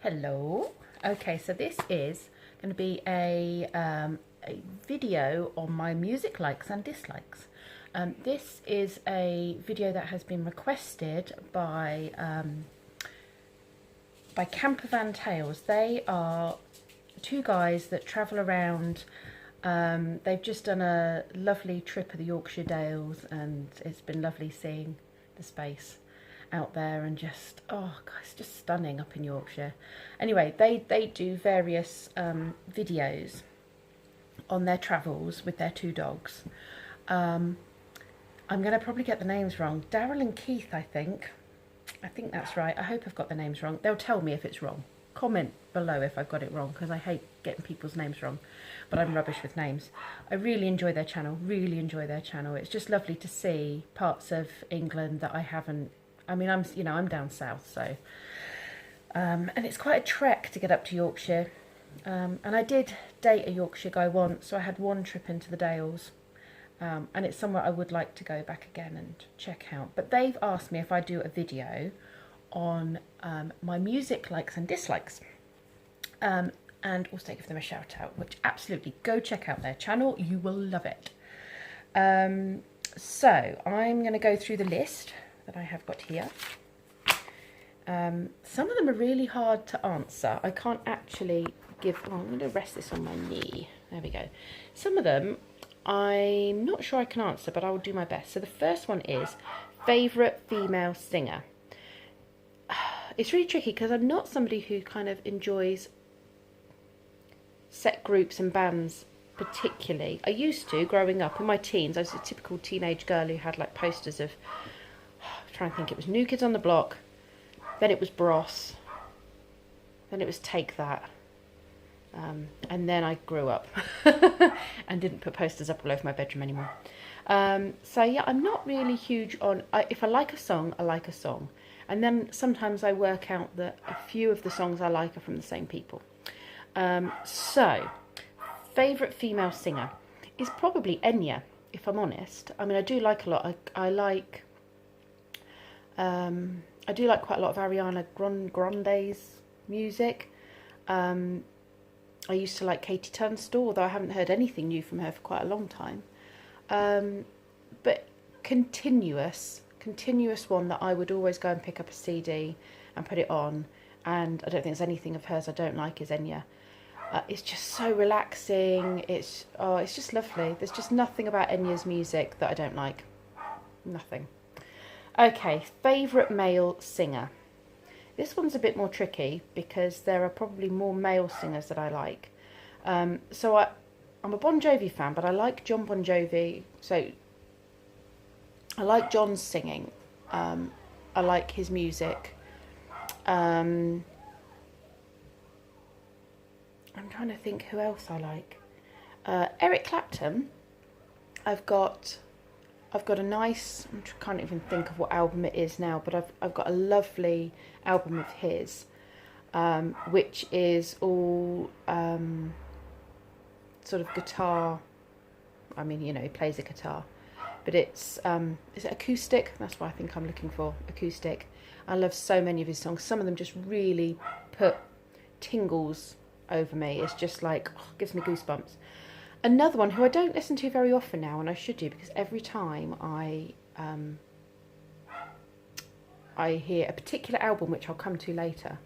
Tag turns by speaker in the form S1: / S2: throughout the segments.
S1: Hello. Okay, so this is going to be a video on my music likes and dislikes. This is a video that has been requested by Campervan Tales. They are two guys that travel around. They've just done a lovely trip of the Yorkshire Dales, and it's been lovely seeing the space out there, and just, oh God, it's just stunning up in Yorkshire. Anyway, they do various videos on their travels with their two dogs. I'm going to probably get the names wrong. Daryl and Keith, I think that's right. I hope I've got the names wrong. They'll tell me if it's wrong. Comment below if I've got it wrong, because I hate getting people's names wrong, but I'm rubbish with names. I really enjoy their channel, It's just lovely to see parts of England that I haven't. I mean, I'm down south, so and it's quite a trek to get up to Yorkshire. And I did date a Yorkshire guy once, so I had one trip into the Dales. And it's somewhere I would like to go back again and check out. But they've asked me if I do a video on my music likes and dislikes. And also give them a shout out, which absolutely go check out their channel. You will love it. So I'm going to go through the list that I have got here. Some of them are really hard to answer. I can't actually give... Oh, I'm going to rest this on my knee. There we go. Some of them I'm not sure I can answer, but I will do my best. So the first one is favourite female singer. It's really tricky because I'm not somebody who kind of enjoys set groups and bands particularly. I used to, growing up in my teens. I was a typical teenage girl who had like posters of, I'm trying to think, it was New Kids on the Block, then it was Bros, then it was Take That. And then I grew up and didn't put posters up all over my bedroom anymore. So yeah, I'm not really huge on... if I like a song, I like a song. And then sometimes I work out that a few of the songs I like are from the same people. So, favourite female singer is probably Enya, if I'm honest. I mean, I do like a lot. I do like quite a lot of Ariana Grande's music. I used to like Katie Tunstall, although I haven't heard anything new from her for quite a long time. But continuous one that I would always go and pick up a CD and put it on. And I don't think there's anything of hers I don't like is Enya. It's just so relaxing. It's just lovely. There's just nothing about Enya's music that I don't like. Nothing. Okay, favourite male singer. This one's a bit more tricky because there are probably more male singers that I like. So I'm a Bon Jovi fan, but I like John Bon Jovi. So I like John's singing. I like his music. I'm trying to think who else I like. Eric Clapton. I've got a nice, I can't even think of what album it is now, but I've got a lovely album of his, which is all sort of guitar. I mean, you know, he plays a guitar, but it's is it acoustic? That's what I think I'm looking for, acoustic. I love so many of his songs. Some of them just really put tingles over me. It's just like, oh, gives me goosebumps. Another one who I don't listen to very often now, and I should do, because every time I hear a particular album, which I'll come to later,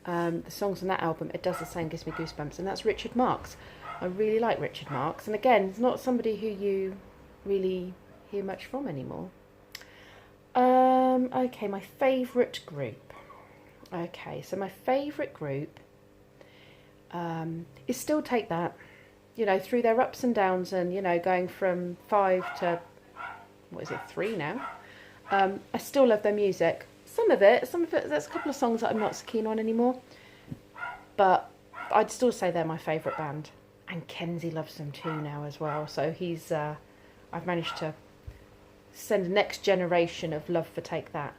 S1: the songs on that album, it does the same, gives me goosebumps, and that's Richard Marx. I really like Richard Marx, and again, it's not somebody who you really hear much from anymore. Okay, my favourite group. Okay, so my favourite group is still Take That. You know, through their ups and downs, and, you know, going from 5 to, what is it, 3 now. I still love their music. Some of it, there's a couple of songs that I'm not so keen on anymore. But I'd still say they're my favourite band. And Kenzie loves them too now as well. So he's, I've managed to send a next generation of love for Take That.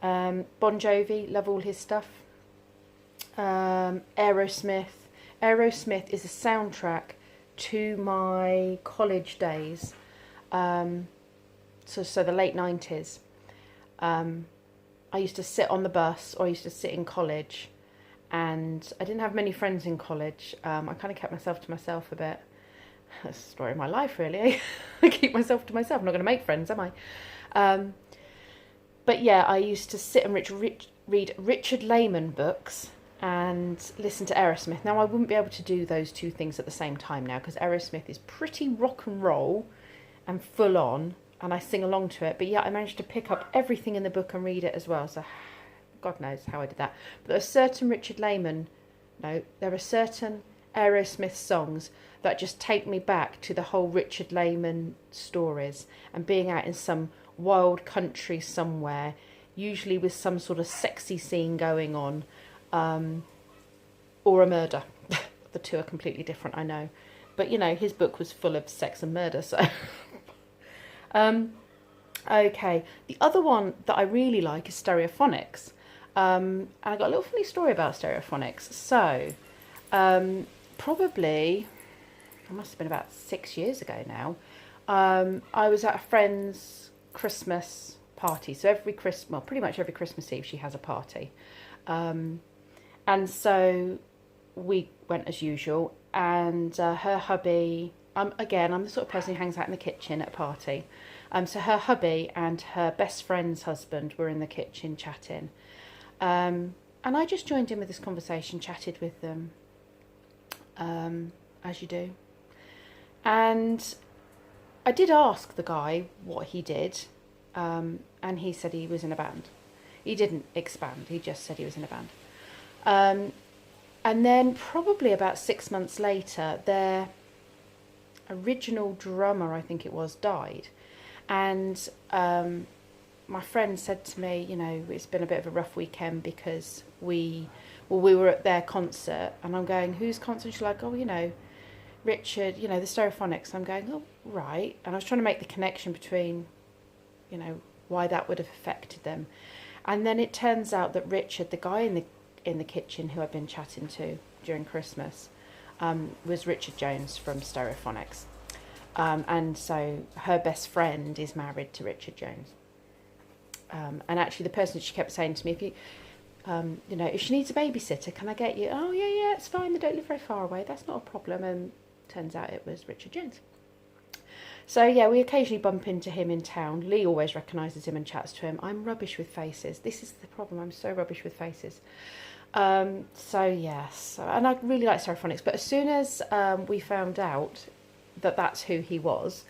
S1: Bon Jovi, love all his stuff. Aerosmith. Aerosmith is a soundtrack to my college days, so the late 90s. I used to sit on the bus, or I used to sit in college, and I didn't have many friends in college. I kind of kept myself to myself a bit. That's the story of my life, really. I keep myself to myself. I'm not going to make friends, am I? But yeah, I used to sit and read Richard Lehman books and listen to Aerosmith. Now, I wouldn't be able to do those two things at the same time now, because Aerosmith is pretty rock and roll and full on, and I sing along to it. But yeah, I managed to pick up everything in the book and read it as well. So God knows how I did that. But there are certain there are certain Aerosmith songs that just take me back to the whole Richard Lehman stories and being out in some wild country somewhere, usually with some sort of sexy scene going on, or a murder. The two are completely different, I know. But, you know, his book was full of sex and murder, so... Okay, the other one that I really like is Stereophonics. And I got a little funny story about Stereophonics. So, probably, it must have been about 6 years ago now, I was at a friend's Christmas party. So pretty much every Christmas Eve she has a party. And so we went as usual, and her hubby, again, I'm the sort of person who hangs out in the kitchen at a party. So her hubby and her best friend's husband were in the kitchen chatting. And I just joined in with this conversation, chatted with them, as you do. And I did ask the guy what he did, and he said he was in a band. He didn't expand, he just said he was in a band. And then probably about 6 months later, their original drummer, I think it was, died. And my friend said to me, you know, it's been a bit of a rough weekend because we were at their concert, and I'm going, whose concert? She's like, oh, you know, Richard, you know, the Stereophonics. I'm going, oh, right. And I was trying to make the connection between, you know, why that would have affected them. And then it turns out that Richard, the guy in the kitchen who I've been chatting to during Christmas, was Richard Jones from Stereophonics. And so her best friend is married to Richard Jones. And actually the person, she kept saying to me, if you, you know, if she needs a babysitter, can I get you? Oh, yeah, it's fine. They don't live very far away. That's not a problem. And turns out it was Richard Jones. So, yeah, we occasionally bump into him in town. Lee always recognises him and chats to him. I'm rubbish with faces. This is the problem. I'm so rubbish with faces. So, yes. And I really like Stereophonics. But as soon as we found out that that's who he was,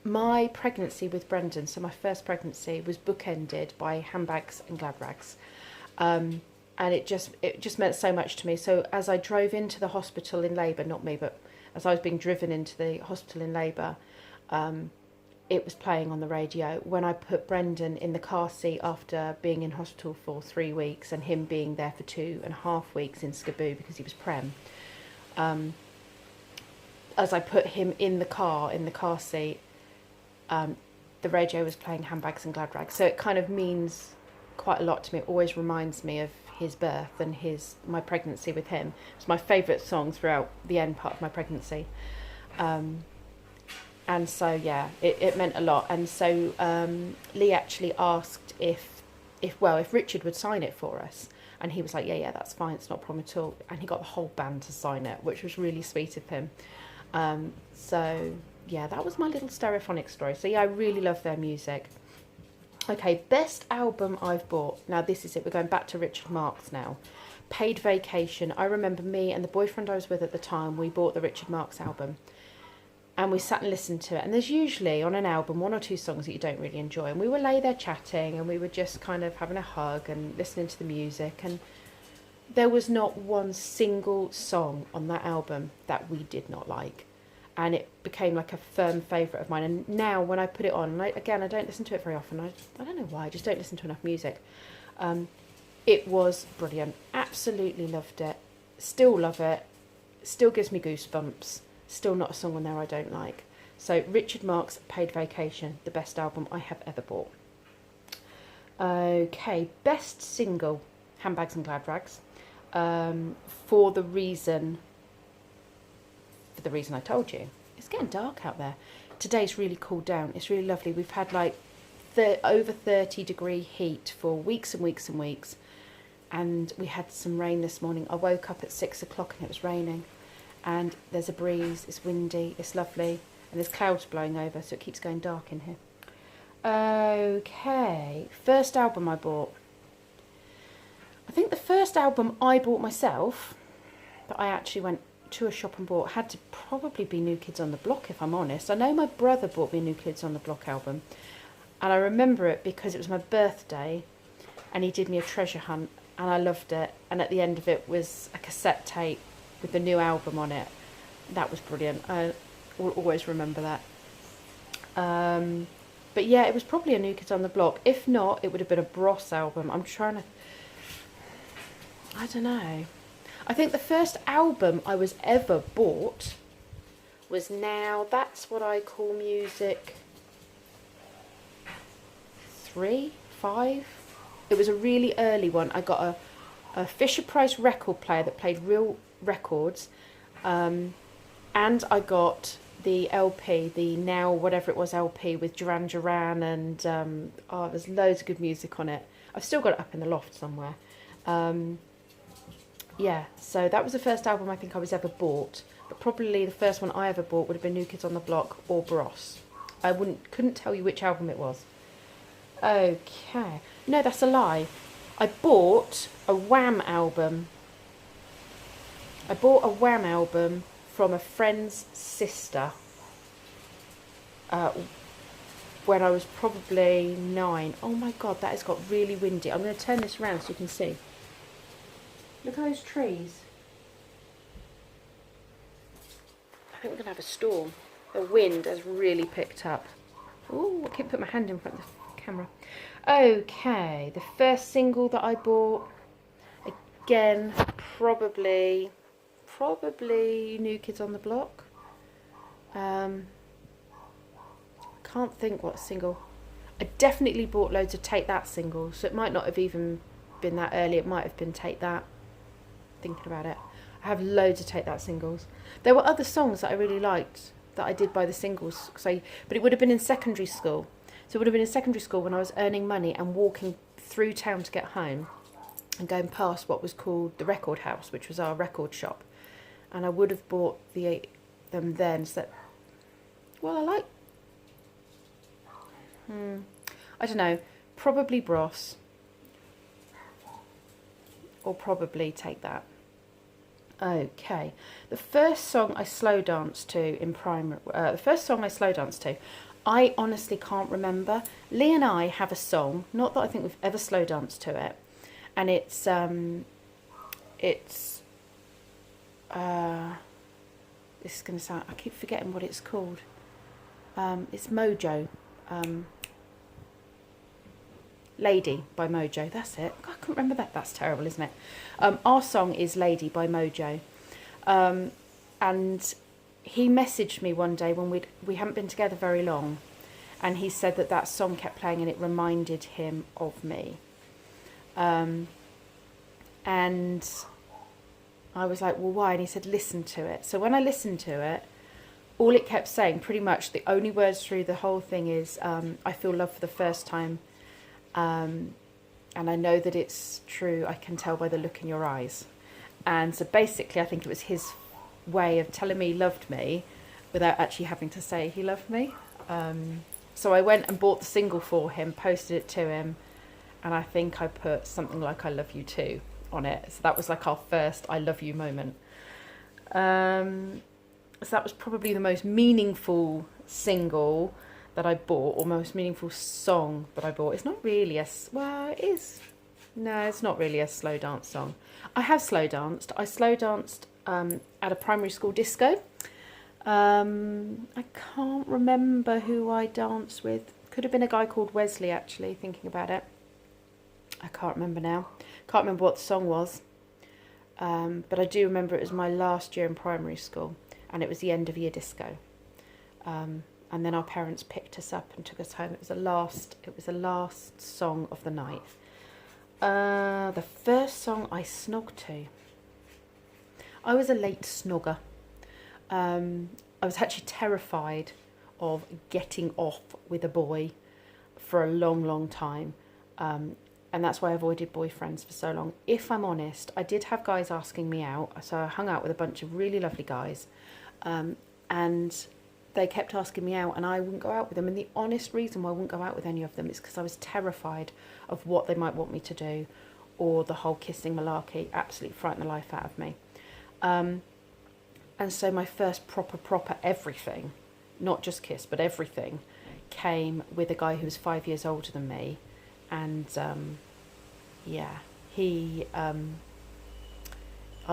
S1: my pregnancy with Brendan, so my first pregnancy, was bookended by Handbags and Glad Rags. And it just meant so much to me. So as I drove into the hospital in labour, not me, but as I was being driven into the hospital in labour, it was playing on the radio. When I put Brendan in the car seat after being in hospital for 3 weeks and him being there for 2.5 weeks in Skaboo because he was prem, as I put him in the car seat, the radio was playing Handbags and Glad Rags. So it kind of means quite a lot to me. It always reminds me of his birth and my pregnancy with him. It's my favourite song throughout the end part of my pregnancy. And so, yeah, it meant a lot. And so Lee actually asked if Richard would sign it for us. And he was like, yeah, that's fine. It's not a problem at all. And he got the whole band to sign it, which was really sweet of him. So, yeah, that was my little Stereophonic story. So, yeah, I really love their music. Okay, best album I've bought. Now, this is it. We're going back to Richard Marx now. Paid Vacation. I remember me and the boyfriend I was with at the time, we bought the Richard Marx album. And we sat and listened to it. And there's usually on an album 1 or 2 songs that you don't really enjoy. And we were lay there chatting and we were just kind of having a hug and listening to the music. And there was not one single song on that album that we did not like. And it became like a firm favourite of mine. And now when I put it on, and I don't listen to it very often. I don't know why, I just don't listen to enough music. It was brilliant. Absolutely loved it. Still love it. Still gives me goosebumps. Still not a song on there I don't like. So Richard Marx, Paid Vacation, the best album I have ever bought. Okay, best single, Handbags and Glad Rags. For the reason I told you. It's getting dark out there. Today's really cooled down. It's really lovely. We've had like over 30 degree heat for weeks and weeks and weeks. and we had some rain this morning. I woke up at 6 o'clock and it was raining, and there's a breeze, it's windy, it's lovely, and there's clouds blowing over, so it keeps going dark in here. Okay, first album I bought. I think the first album I bought myself, that I actually went to a shop and bought, had to probably be New Kids on the Block, if I'm honest. I know my brother bought me a New Kids on the Block album, and I remember it because it was my birthday, and he did me a treasure hunt, and I loved it, and at the end of it was a cassette tape with the new album on it. That was brilliant. I will always remember that. But yeah, it was probably a New Kids on the Block. If not, it would have been a Bros album. I'm trying to... I don't know. I think the first album I was ever bought was Now That's What I Call Music 3, 5. It was a really early one. I got a Fisher-Price record player that played real records, and I got the LP, the Now Whatever It Was LP with Duran Duran, and there's loads of good music on it. I've still got it up in the loft somewhere. Yeah, so that was the first album I think I was ever bought, but probably the first one I ever bought would have been New Kids on the Block or Bros. I couldn't tell you which album it was. Okay, no, that's a lie. I bought a Wham album. I bought a Wham album from a friend's sister when I was probably 9. Oh my god, that has got really windy. I'm going to turn this around so you can see. Look at those trees. I think we're going to have a storm. The wind has really picked up. Oh, I keep putting my hand in front of the camera. Okay, the first single that I bought, again, probably New Kids on the Block. Can't think what single. I definitely bought loads of Take That singles, so it might not have even been that early. It might have been Take That. Thinking about it, I have loads of Take That singles. There were other songs that I really liked that I did buy the singles, but it would have been in secondary school. So it would have been in secondary school when I was earning money and walking through town to get home and going past what was called the Record House, which was our record shop. And I would have bought them then. So that, well, I like... I don't know. Probably Bros. Or probably Take That. Okay. The first song I slow danced to in primary... I honestly can't remember. Lee and I have a song, not that I think we've ever slow danced to it, and it's this is going to sound... I keep forgetting what it's called. It's Mojo. Lady by Mojo, that's it. God, I couldn't remember that. That's terrible, isn't it? Our song is Lady by Mojo. And he messaged me one day when we hadn't been together very long, and he said that song kept playing and it reminded him of me. And I was like, well, why? And he said, listen to it. So when I listened to it, all it kept saying, pretty much the only words through the whole thing is, I feel love for the first time. And I know that it's true. I can tell by the look in your eyes. And so basically, I think it was his way of telling me he loved me without actually having to say he loved me. So I went and bought the single for him, posted it to him, and I think I put something like I love you too on it. So that was like our first I love you moment. So that was probably the most meaningful single that I bought, or most meaningful song that I bought. It's not really well, it is. No, it's not really a slow dance song. I have slow danced. I slow danced at a primary school disco. I can't remember who I danced with. Could have been a guy called Wesley, actually, thinking about it. I can't remember now. Can't remember what the song was. But I do remember it was my last year in primary school, and it was the end of year disco. And then our parents picked us up and took us home. It was the last song of the night. The first song I snogged to. I was a late snogger. I was actually terrified of getting off with a boy for a long, long time. and that's why I avoided boyfriends for so long. If I'm honest, I did have guys asking me out, so I hung out with a bunch of really lovely guys, and they kept asking me out and I wouldn't go out with them. And the honest reason why I wouldn't go out with any of them is because I was terrified of what they might want me to do, or the whole kissing malarkey absolutely frightened the life out of me. And so my first proper everything, not just kiss, but everything, came with a guy who was 5 years older than me. And yeah, I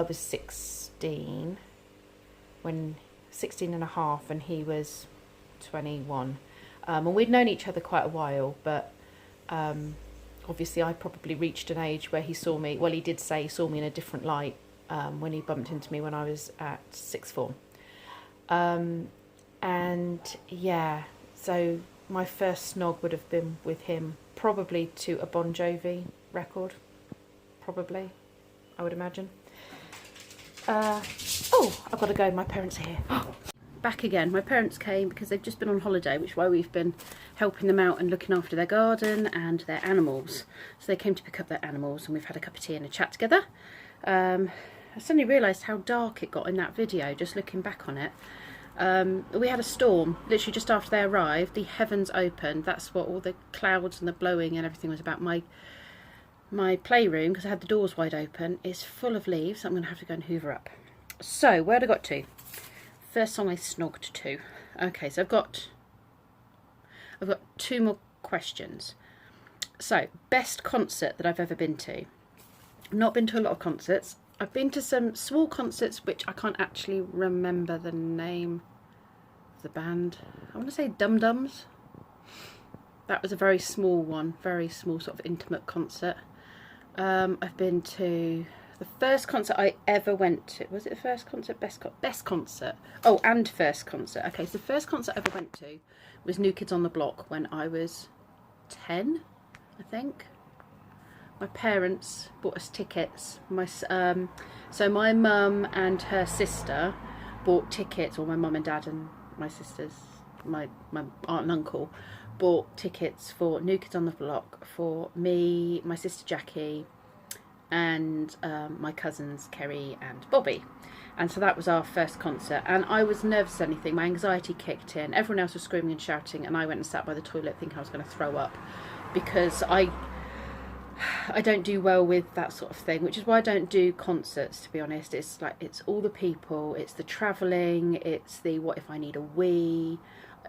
S1: was 16 when 16 and a half, and he was 21, and we'd known each other quite a while, but obviously I probably reached an age where he saw me, well, he did say he saw me in a different light when he bumped into me when I was at sixth form. And yeah, so my first snog would have been with him, probably to a Bon Jovi record, probably, I would imagine. Oh, I've got to go, my parents are here. Back again. My parents came because they've just been on holiday, which is why we've been helping them out and looking after their garden and their animals. So they came to pick up their animals, and we've had a cup of tea and a chat together. I suddenly realised how dark it got in that video, just looking back on it. We had a storm, literally just after they arrived. The heavens opened. That's what all the clouds and the blowing and everything was about. My playroom, because I had the doors wide open, is full of leaves. I'm going to have to go and hoover up. So, where'd I got to? First song I snogged to. Okay, so I've got 2 more questions. So, best concert that I've ever been to. I've not been to a lot of concerts. I've been to some small concerts which I can't actually remember the name of the band. I want to say Dum Dums. That was a very small one, very small sort of intimate concert. I've been to the first concert I ever went to. Was it the first concert? Best concert. Oh, and first concert. Okay, so the first concert I ever went to was New Kids on the Block when I was 10, I think. My parents bought us tickets. So my mum and her sister bought tickets, or my mum and dad and my sisters, my aunt and uncle, bought tickets for New Kids on the Block for me, my sister Jackie, and my cousins Kerry and Bobby. And so that was our first concert, and I was nervous as anything. My anxiety kicked in. Everyone else was screaming and shouting, and I went and sat by the toilet thinking I was going to throw up, because I don't do well with that sort of thing, which is why I don't do concerts, to be honest. It's like, it's all the people, it's the travelling, it's the what if I need a wee.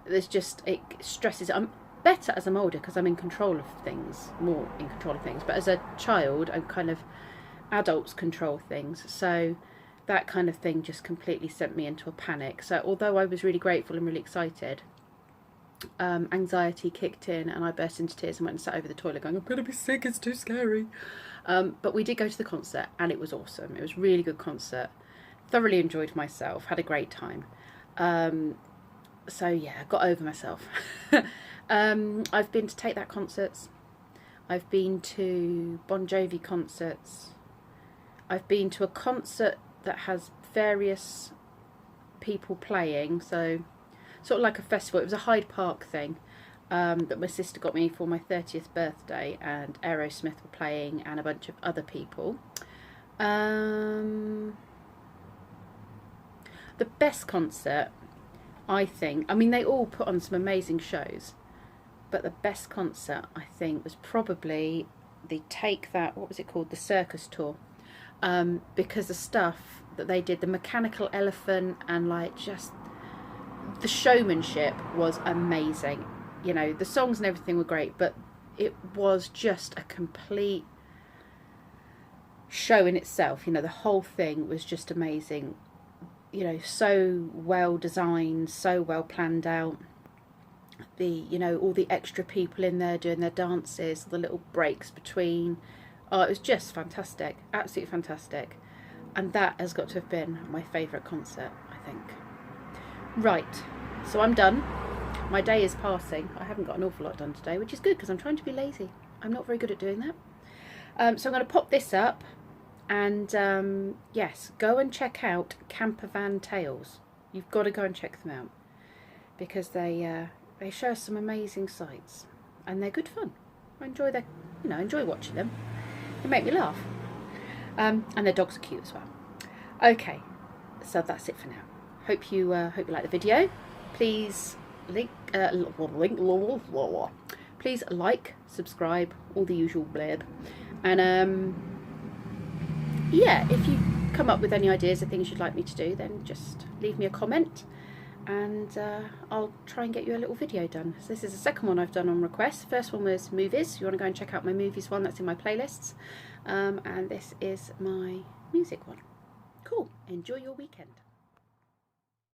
S1: There's just, it stresses. I'm better as I'm older because I'm in control of things, more in control of things. But as a child, I'm kind of, adults control things. So that kind of thing just completely sent me into a panic. So although I was really grateful and really excited, anxiety kicked in and I burst into tears and went and sat over the toilet going, I'm going to be sick, it's too scary. But we did go to the concert and it was awesome. It was a really good concert. Thoroughly enjoyed myself, had a great time. So yeah, got over myself. I've been to Take That concerts. I've been to Bon Jovi concerts. I've been to a concert that has various people playing, so sort of like a festival. It was a Hyde Park thing that my sister got me for my 30th birthday, and Aerosmith were playing and a bunch of other people. The best concert, I think, I mean, they all put on some amazing shows, but the best concert, I think, was probably the Take That, what was it called, the Circus Tour, because the stuff that they did, the mechanical elephant, and like just the showmanship was amazing. You know, the songs and everything were great, but it was just a complete show in itself. You know, the whole thing was just amazing. You know, so well designed, so well planned out. You know, all the extra people in there doing their dances, the little breaks between. Oh, it was just fantastic, absolutely fantastic. And that has got to have been my favourite concert, I think. Right, so I'm done. My day is passing. I haven't got an awful lot done today, which is good because I'm trying to be lazy. I'm not very good at doing that. So I'm going to pop this up, and yes, go and check out Campervan Tales. You've got to go and check them out because they show us some amazing sights and they're good fun. I enjoy their, enjoy watching them. They make me laugh. And their dogs are cute as well. Okay, so that's it for now. Hope you like the video. Please please like, subscribe, all the usual blurb. And yeah, if you come up with any ideas of things you'd like me to do, then just leave me a comment, and I'll try and get you a little video done. So this is the second one I've done on request. First one was movies. You want to go and check out my movies one, that's in my playlists. And this is my music one. Cool. Enjoy your weekend.